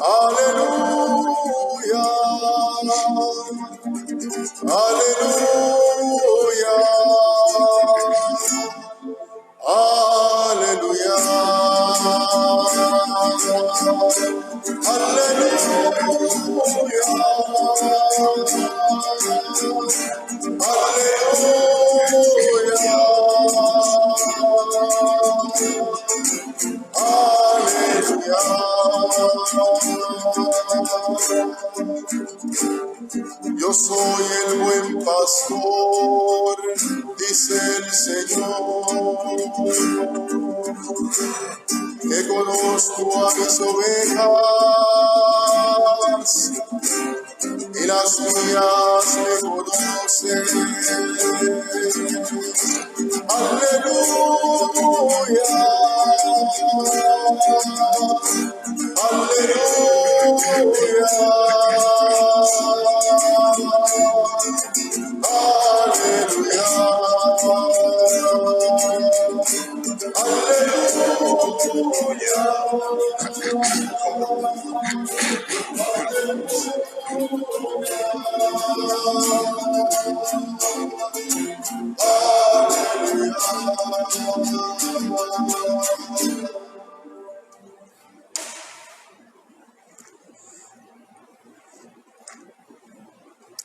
Aleluya, aleluya, aleluya, Yo soy el buen pastor, dice el Señor, que conozco a mis ovejas y las mías me conocen. Aleluya,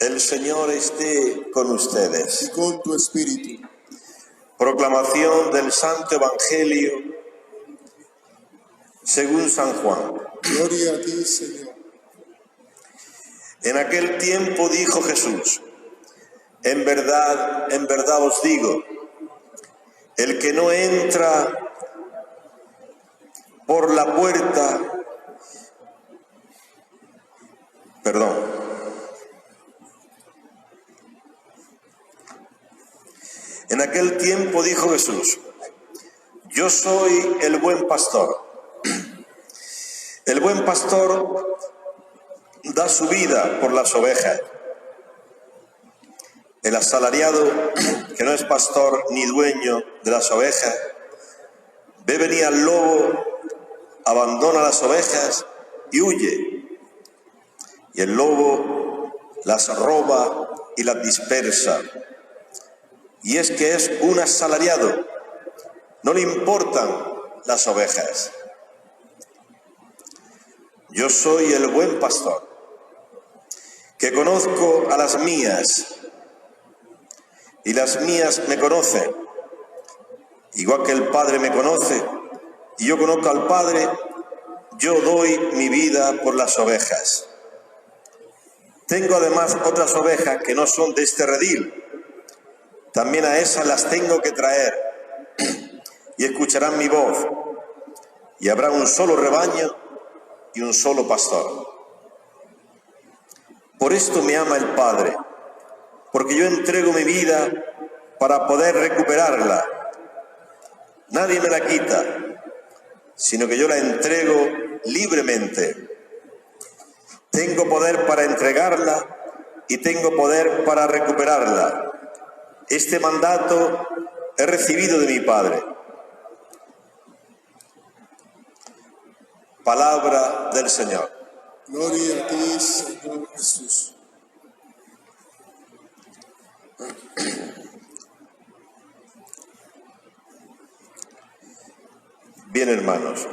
El Señor esté con ustedes. Y con tu espíritu. Proclamación del Santo Evangelio según San Juan. Gloria a ti, Señor. En aquel tiempo dijo Jesús: en verdad os digo, el que no entra por la puerta, En aquel tiempo dijo Jesús: yo soy el buen pastor. El buen pastor da su vida por las ovejas. El asalariado, que no es pastor ni dueño de las ovejas, ve venir al lobo, abandona las ovejas y huye. Y el lobo las roba y las dispersa. Y es que es un asalariado, no le importan las ovejas. Yo soy el buen pastor, que conozco a las mías, y las mías me conocen, igual que el Padre me conoce, y yo conozco al Padre. Yo doy mi vida por las ovejas. Tengo además otras ovejas que no son de este redil. También a esas las tengo que traer, y escucharán mi voz, y habrá un solo rebaño y un solo pastor. Por esto me ama el Padre, porque yo entrego mi vida para poder recuperarla. Nadie me la quita, sino que yo la entrego libremente. Tengo poder para entregarla y tengo poder para recuperarla. Este mandato he recibido de mi Padre. Palabra del Señor. Gloria a ti, Señor Jesús. Bien, hermanos.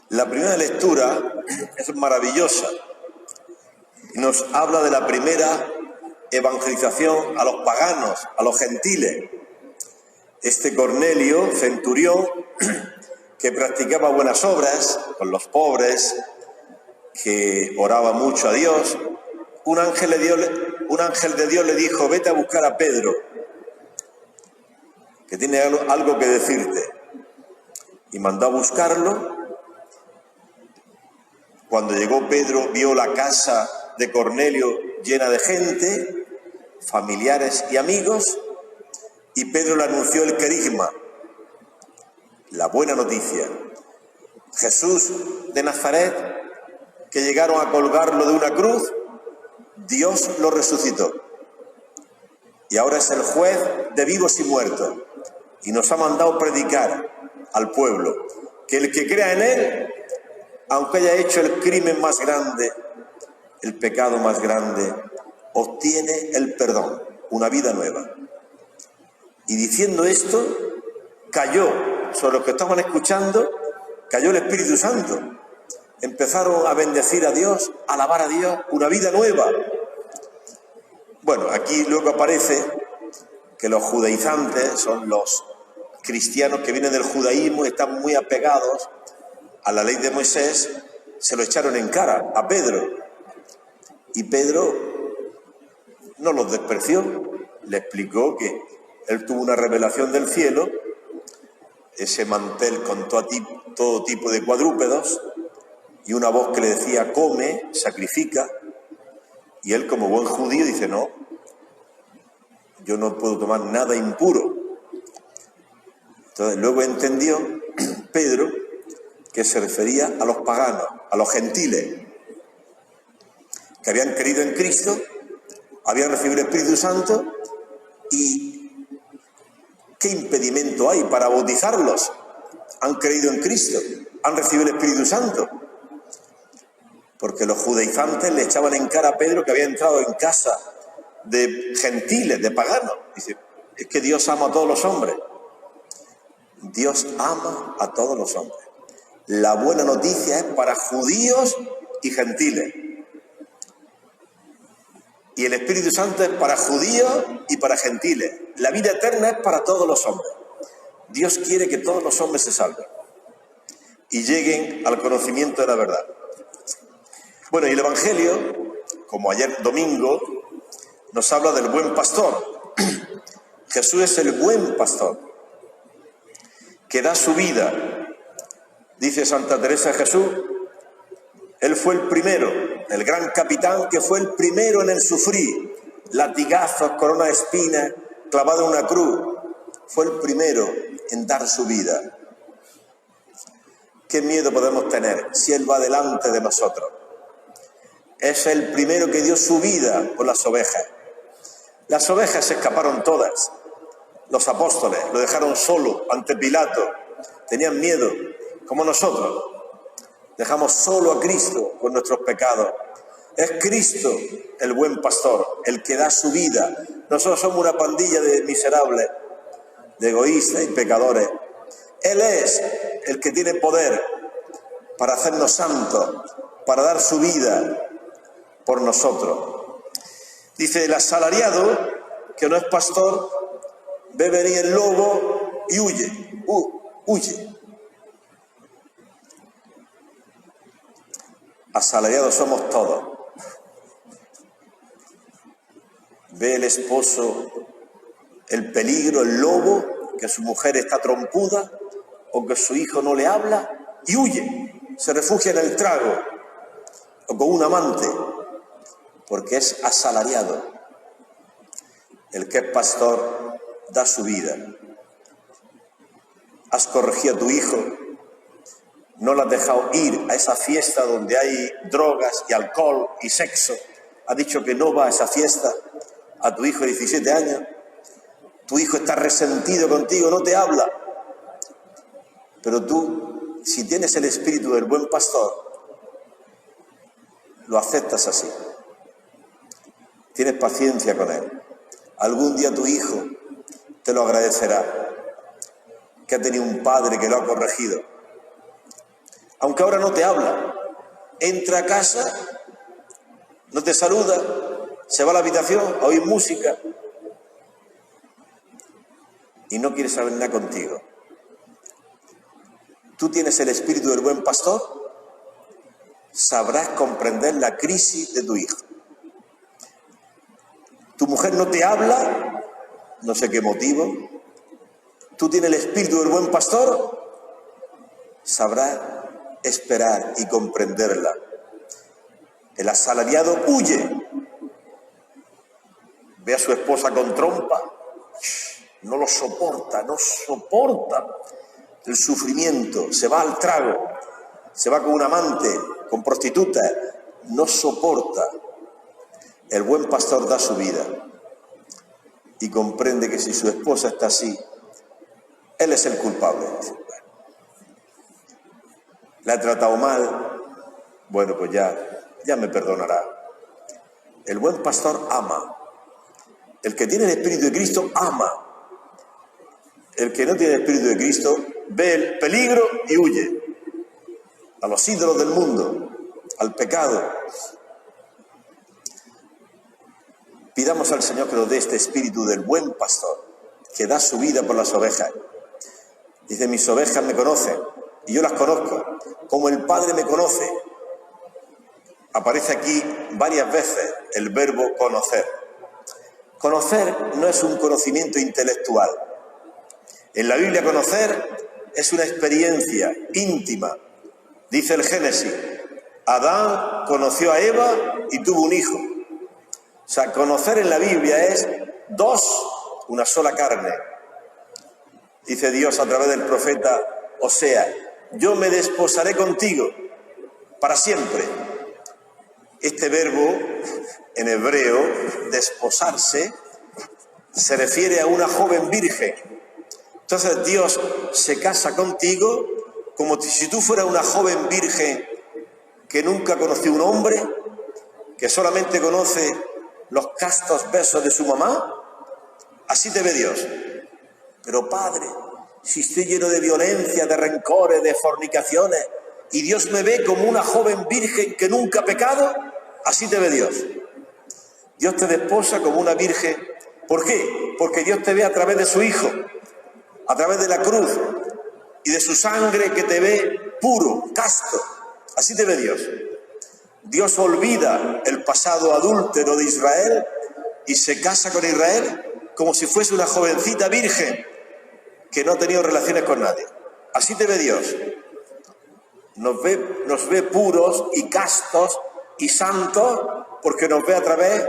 La primera lectura es maravillosa y nos habla de la primera evangelización a los paganos, a los gentiles. Este Cornelio, centurión, que practicaba buenas obras con los pobres, que oraba mucho a Dios, un ángel de Dios le dijo: vete a buscar a Pedro, que tiene algo que decirte. Y mandó a buscarlo. Cuando llegó Pedro, vio la casa de Cornelio llena de gente, familiares y amigos, y Pedro le anunció el querigma, la buena noticia. Jesús de Nazaret, que llegaron a colgarlo de una cruz, Dios lo resucitó. Y ahora es el juez de vivos y muertos, y nos ha mandado predicar al pueblo que el que crea en Él, aunque haya hecho el crimen más grande, el pecado más grande, obtiene el perdón, una vida nueva. Y diciendo esto, cayó sobre los que estaban escuchando, cayó el Espíritu Santo. Empezaron a bendecir a Dios, a alabar a Dios, una vida nueva. Bueno, aquí luego aparece que los judaizantes son los cristianos que vienen del judaísmo y están muy apegados a la ley de Moisés, se lo echaron en cara a Pedro. Y Pedro no los despreció, le explicó que él tuvo una revelación del cielo, ese mantel con todo tipo de cuadrúpedos, y una voz que le decía, come, sacrifica, y él como buen judío dice, no, yo no puedo tomar nada impuro. Entonces luego entendió Pedro que se refería a los paganos, a los gentiles, que habían creído en Cristo, habían recibido el Espíritu Santo, y ¿qué impedimento hay para bautizarlos? Han creído en Cristo, han recibido el Espíritu Santo. Porque los judaizantes le echaban en cara a Pedro que había entrado en casa de gentiles, de paganos. Dice, es que Dios ama a todos los hombres. Dios ama a todos los hombres. La buena noticia es para judíos y gentiles. Y el Espíritu Santo es para judíos y para gentiles. La vida eterna es para todos los hombres. Dios quiere que todos los hombres se salven y lleguen al conocimiento de la verdad. Bueno, y el Evangelio, como ayer domingo, nos habla del buen pastor. Jesús es el buen pastor, que da su vida. Dice Santa Teresa de Jesús, Él fue el primero, el gran capitán que fue el primero en el sufrir, latigazos, corona de espinas, clavado en una cruz. Fue el primero en dar su vida. ¿Qué miedo podemos tener si Él va delante de nosotros? Es el primero que dio su vida por las ovejas. Las ovejas se escaparon todas. Los apóstoles lo dejaron solo ante Pilato. Tenían miedo, como nosotros. Dejamos solo a Cristo con nuestros pecados. Es Cristo el buen pastor, el que da su vida. Nosotros somos una pandilla de miserables, de egoístas y pecadores. Él es el que tiene poder para hacernos santos, para dar su vida por nosotros. Dice, el asalariado, que no es pastor, ve venir el lobo y huye, huye. Asalariados somos todos. Ve el esposo el peligro, el lobo, que su mujer está trompuda o que su hijo no le habla y huye, se refugia en el trago o con un amante, porque es asalariado. El que es pastor da su vida. Has corregido a tu hijo, no lo has dejado ir a esa fiesta donde hay drogas y alcohol y sexo. Has dicho que no va a esa fiesta a tu hijo de 17 años. Tu hijo está resentido contigo, no te habla. Pero tú, si tienes el espíritu del buen pastor, lo aceptas así. Tienes paciencia con él. Algún día tu hijo te lo agradecerá, que ha tenido un padre que lo ha corregido. Aunque ahora no te habla, entra a casa, no te saluda, se va a la habitación a oír música y no quiere saber nada contigo. Tú tienes el espíritu del buen pastor, sabrás comprender la crisis de tu hijo. Tu mujer no te habla, no sé qué motivo. Tú tienes el espíritu del buen pastor, sabrás esperar y comprenderla. El asalariado huye, ve a su esposa con trompa, no lo soporta, no soporta el sufrimiento, se va al trago, se va con un amante, con prostitutas, no soporta. El buen pastor da su vida y comprende que si su esposa está así, él es el culpable. la he tratado mal, bueno, pues ya me perdonará. El buen pastor ama. El que tiene el Espíritu de Cristo ama. El que no tiene el Espíritu de Cristo ve el peligro y huye a los ídolos del mundo, al pecado. Pidamos al Señor que nos dé este espíritu del buen pastor, que da su vida por las ovejas. Dice, mis ovejas me conocen y yo las conozco, como el Padre me conoce. Aparece aquí varias veces el verbo conocer. Conocer no es un conocimiento intelectual. En la Biblia conocer es una experiencia íntima. Dice el Génesis, Adán conoció a Eva y tuvo un hijo. O sea, conocer en la Biblia es dos, una sola carne. Dice Dios a través del profeta Oseas, yo me desposaré contigo para siempre. Este verbo en hebreo, desposarse, se refiere a una joven virgen. Entonces Dios se casa contigo como si tú fueras una joven virgen que nunca conoció un hombre, que solamente conoce los castos besos de su mamá. Así te ve Dios. Pero Padre, si estoy lleno de violencia, de rencores, de fornicaciones, y Dios me ve como una joven virgen que nunca ha pecado, así te ve Dios. Dios te desposa como una virgen. ¿Por qué? Porque Dios te ve a través de su Hijo, a través de la cruz y de su sangre, que te ve puro, casto. Así te ve Dios. Dios olvida el pasado adúltero de Israel y se casa con Israel como si fuese una jovencita virgen que no ha tenido relaciones con nadie. Así te ve Dios. Nos ve puros y castos y santos porque nos ve a través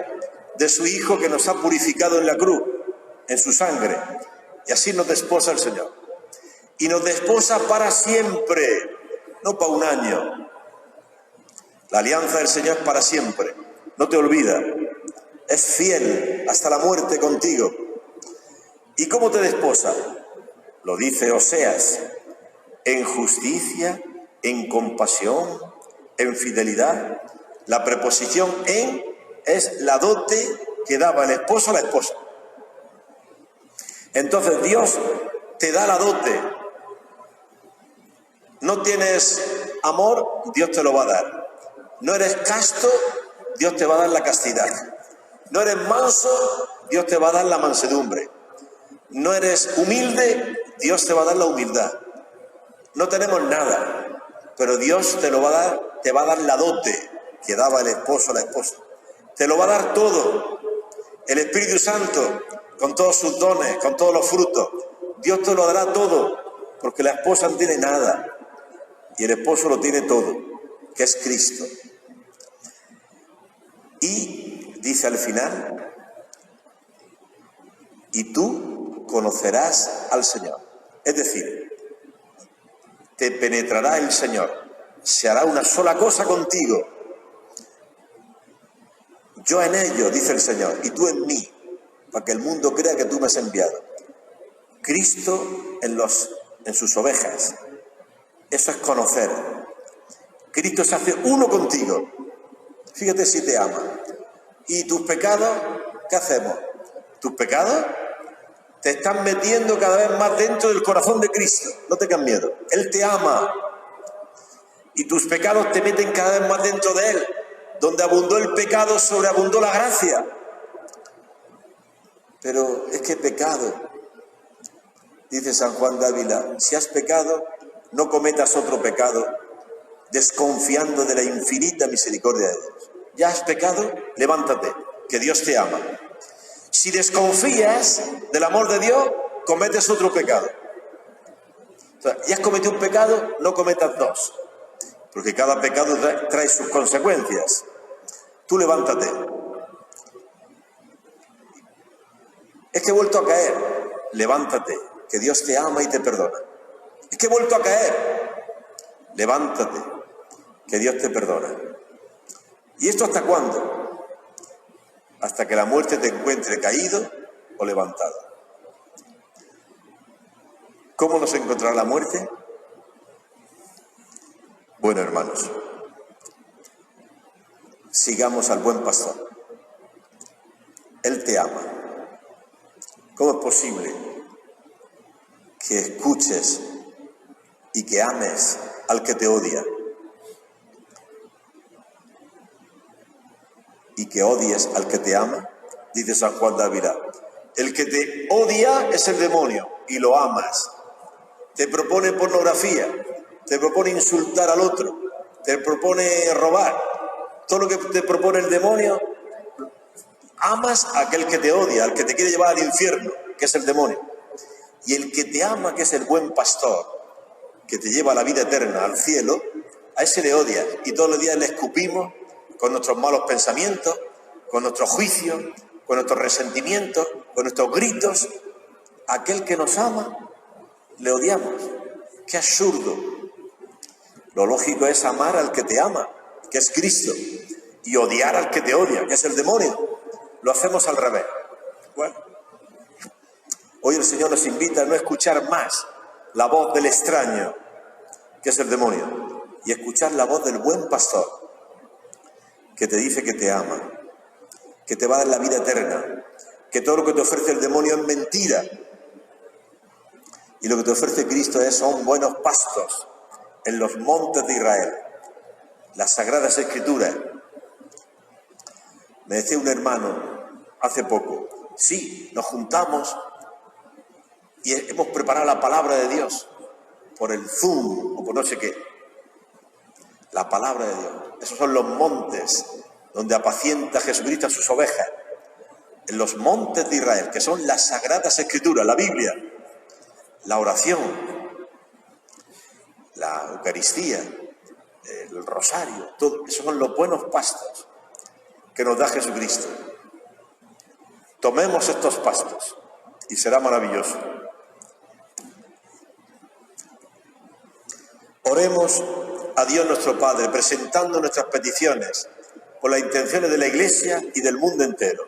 de su Hijo, que nos ha purificado en la cruz, en su sangre. Y así nos desposa el Señor. Y nos desposa para siempre, no para un año. La alianza del Señor es para siempre, no te olvida, es fiel hasta la muerte contigo. ¿Y cómo te desposa? Lo dice Oseas, en justicia, en compasión, en fidelidad. La preposición en es la dote que daba el esposo a la esposa. Entonces Dios te da la dote. No tienes amor, Dios te lo va a dar. No eres casto, Dios te va a dar la castidad. No eres manso, Dios te va a dar la mansedumbre. No eres humilde, Dios te va a dar la humildad. No tenemos nada, pero Dios te lo va a dar, te va a dar la dote que daba el esposo a la esposa. Te lo va a dar todo. El Espíritu Santo, con todos sus dones, con todos los frutos. Dios te lo dará todo, porque la esposa no tiene nada y el esposo lo tiene todo, que es Cristo. Y dice al final, y tú conocerás al Señor. Es decir, te penetrará el Señor, se hará una sola cosa contigo. Yo en ellos, dice el Señor, y tú en mí, para que el mundo crea que tú me has enviado. Cristo en sus ovejas. Eso es conocer. Cristo se hace uno contigo. Fíjate si te ama. ¿Y tus pecados? ¿Qué hacemos? Tus pecados te están metiendo cada vez más dentro del corazón de Cristo. No tengas miedo. Él te ama. Y tus pecados te meten cada vez más dentro de Él. Donde abundó el pecado, sobreabundó la gracia. Pero es que pecado, dice San Juan de Ávila, si has pecado, no cometas otro pecado, desconfiando de la infinita misericordia de Dios. ¿Ya has pecado? Levántate, que Dios te ama. Si desconfías del amor de Dios, cometes otro pecado. O sea, ya has cometido un pecado, no cometas dos, porque cada pecado trae sus consecuencias. Tú levántate. Es que he vuelto a caer. Levántate, que Dios te ama y te perdona. Es que he vuelto a caer. Levántate, que Dios te perdona. ¿Y esto hasta cuándo? Hasta que la muerte te encuentre caído o levantado. ¿Cómo nos encontrará la muerte? Bueno, hermanos, sigamos al buen pastor. Él te ama. ¿Cómo es posible que escuches y que ames al que te odia y que odies al que te ama? Dice San Juan de Ávila, el que te odia es el demonio y lo amas. Te propone pornografía, te propone insultar al otro, te propone robar. Todo lo que te propone el demonio, amas a aquel que te odia, al que te quiere llevar al infierno, que es el demonio. Y el que te ama, que es el buen pastor, que te lleva a la vida eterna, al cielo, a ese le odia. Y todos los días le escupimos con nuestros malos pensamientos, con nuestros juicios, con nuestros resentimientos, con nuestros gritos. Aquel que nos ama, le odiamos. ¡Qué absurdo! Lo lógico es amar al que te ama, que es Cristo, y odiar al que te odia, que es el demonio. Lo hacemos al revés. Bueno, hoy el Señor nos invita a no escuchar más la voz del extraño, que es el demonio, y escuchar la voz del buen pastor, que te dice que te ama, que te va a dar la vida eterna, que todo lo que te ofrece el demonio es mentira, y lo que te ofrece Cristo son buenos pastos en los montes de Israel, las Sagradas Escrituras. Me decía un hermano hace poco, sí, nos juntamos y hemos preparado la palabra de Dios por el Zoom o por no sé qué. La palabra de Dios, esos son los montes donde apacienta Jesucristo a sus ovejas, en los montes de Israel, que son las Sagradas Escrituras, la Biblia, la oración, la Eucaristía, el rosario, todo. Esos son los buenos pastos que nos da Jesucristo. Tomemos estos pastos y será maravilloso. Oremos a Dios nuestro Padre, presentando nuestras peticiones por las intenciones de la Iglesia y del mundo entero.